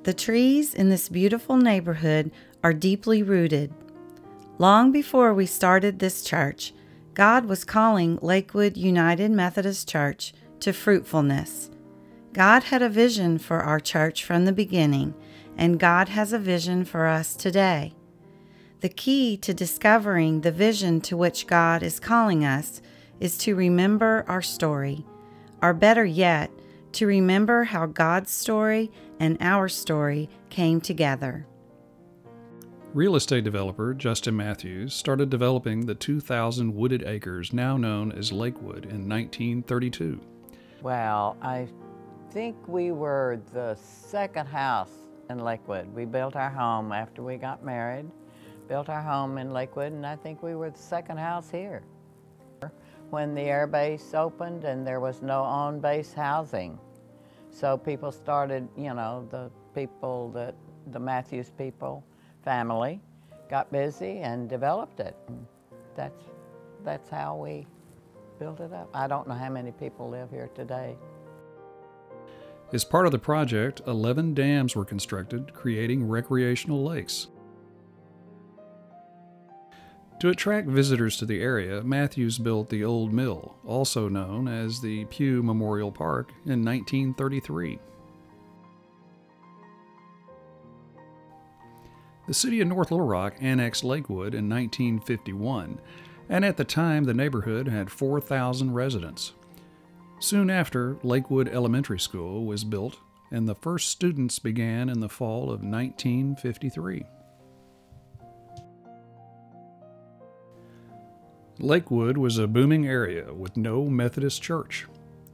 The trees in this beautiful neighborhood are deeply rooted. Long before we started this church, God was calling Lakewood United Methodist Church to fruitfulness. God had a vision for our church from the beginning, and God has a vision for us today. The key to discovering the vision to which God is calling us is to remember our story, or better yet, to remember how God's story and our story came together. Real estate developer Justin Matthews started developing the 2,000 wooded acres now known as Lakewood in 1932. Well, I think we were the second house in Lakewood. We built our home after we got married, built our home in Lakewood, and I think we were the second house here. When the air base opened and there was no on-base housing. So people started, the Matthews people, family, got busy and developed it. And that's how we built it up. I don't know how many people live here today. As part of the project, 11 dams were constructed, creating recreational lakes. To attract visitors to the area, Matthews built the Old Mill, also known as the Pugh Memorial Park, in 1933. The city of North Little Rock annexed Lakewood in 1951, and at the time the neighborhood had 4,000 residents. Soon after, Lakewood Elementary School was built, and the first students began in the fall of 1953. Lakewood was a booming area with no Methodist church.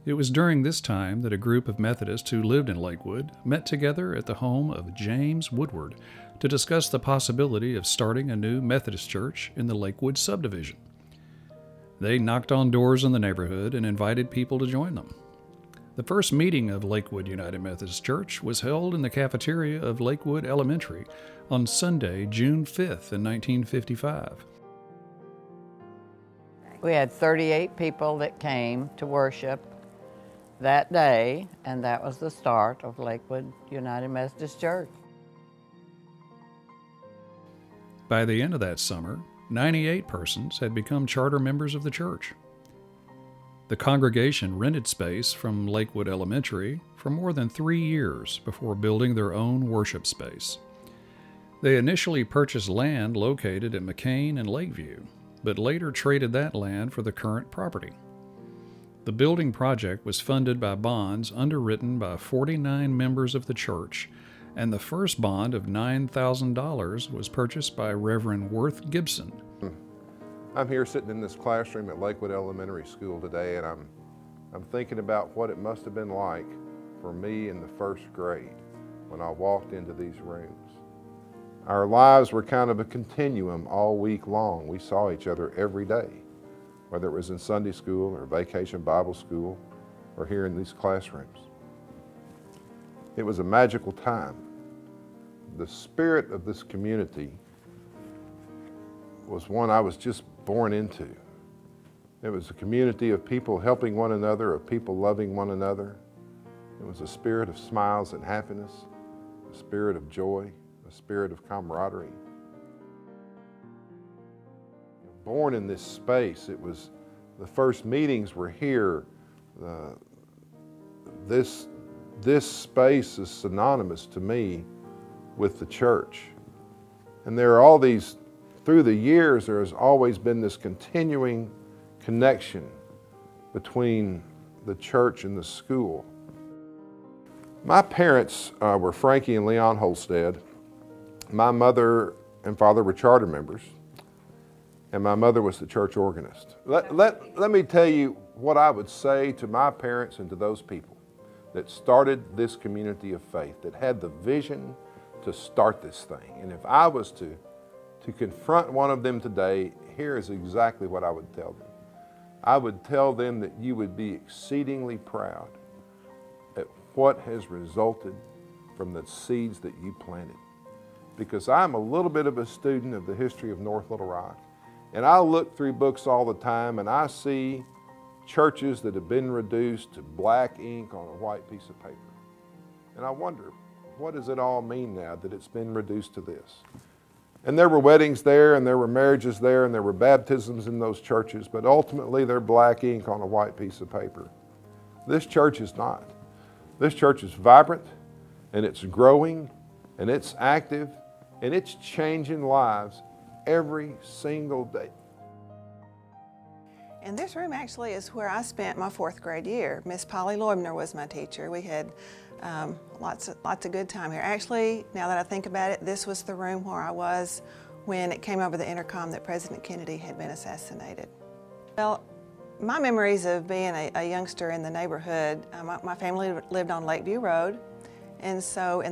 It was during this time that a group of Methodists who lived in Lakewood met together at the home of James Woodward to discuss the possibility of starting a new Methodist church in the Lakewood subdivision. They knocked on doors in the neighborhood and invited people to join them. The first meeting of Lakewood United Methodist Church was held in the cafeteria of Lakewood Elementary on Sunday, June 5th in 1955. We had 38 people that came to worship that day, and that was the start of Lakewood United Methodist Church. By the end of that summer, 98 persons had become charter members of the church. The congregation rented space from Lakewood Elementary for more than 3 years before building their own worship space. They initially purchased land located at McCain and Lakeview, but later traded that land for the current property. The building project was funded by bonds underwritten by 49 members of the church, and the first bond of $9,000 was purchased by Reverend Worth Gibson. I'm here sitting in this classroom at Lakewood Elementary School today, and I'm thinking about what it must have been like for me in the first grade when I walked into these rooms. Our lives were kind of a continuum all week long. We saw each other every day, whether it was in Sunday school or vacation Bible school or here in these classrooms. It was a magical time. The spirit of this community was one I was just born into. It was a community of people helping one another, of people loving one another. It was a spirit of smiles and happiness, a spirit of joy, a spirit of camaraderie. Born in this space, it was, the first meetings were here. This space is synonymous to me with the church. And there are all these, through the years, there has always been this continuing connection between the church and the school. My parents were Frankie and Leon Holstead. My mother and father were charter members, and my mother was the church organist. Let me tell you what I would say to my parents and to those people that started this community of faith, that had the vision to start this thing. And if I was to confront one of them today, here is exactly what I would tell them. I would tell them that you would be exceedingly proud at what has resulted from the seeds that you planted. Because I'm a little bit of a student of the history of North Little Rock, and I look through books all the time and I see churches that have been reduced to black ink on a white piece of paper. And I wonder, what does it all mean now that it's been reduced to this? And there were weddings there, and there were marriages there, and there were baptisms in those churches, but ultimately they're black ink on a white piece of paper. This church is not. This church is vibrant, and it's growing, and it's active, and it's changing lives every single day. And this room actually is where I spent my 4th grade year. Miss Polly Leubner was my teacher. We had lots of good time here. Actually, now that I think about it, this was the room where I was when it came over the intercom that President Kennedy had been assassinated. Well, my memories of being a youngster in the neighborhood, my family lived on Lakeview Road, and so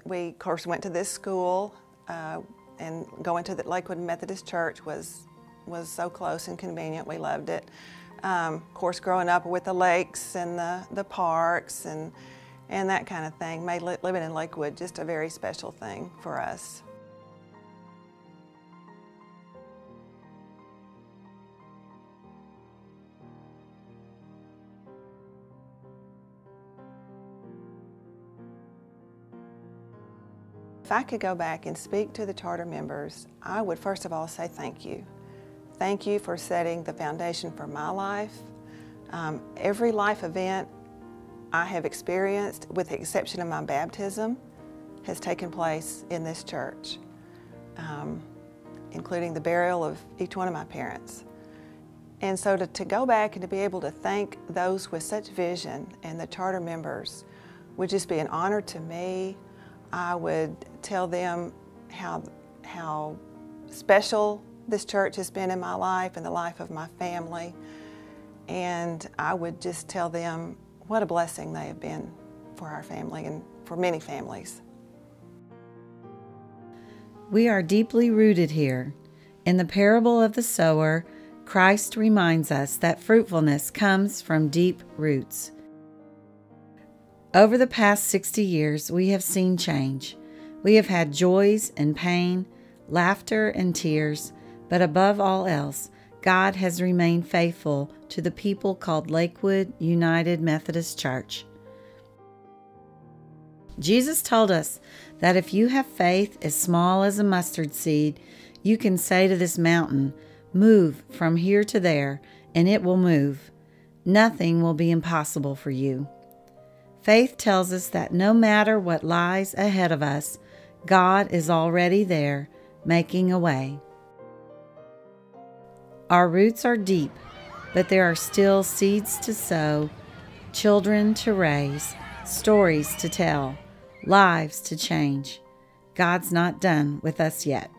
we, of course, went to this school, and going to the Lakewood Methodist Church was so close and convenient. We loved it. Of course, growing up with the lakes and the parks and that kind of thing made living in Lakewood just a very special thing for us. If I could go back and speak to the charter members, I would first of all say thank you. Thank you for setting the foundation for my life. Every life event I have experienced, with the exception of my baptism, has taken place in this church, including the burial of each one of my parents. And so to go back and to be able to thank those with such vision and the charter members would just be an honor to me. I would tell them how special this church has been in my life and the life of my family. And I would just tell them what a blessing they have been for our family and for many families. We are deeply rooted here. In the parable of the sower, Christ reminds us that fruitfulness comes from deep roots. Over the past 60 years, we have seen change. We have had joys and pain, laughter and tears, but above all else, God has remained faithful to the people called Lakewood United Methodist Church. Jesus told us that if you have faith as small as a mustard seed, you can say to this mountain, "Move from here to there," and it will move. Nothing will be impossible for you. Faith tells us that no matter what lies ahead of us, God is already there, making a way. Our roots are deep, but there are still seeds to sow, children to raise, stories to tell, lives to change. God's not done with us yet.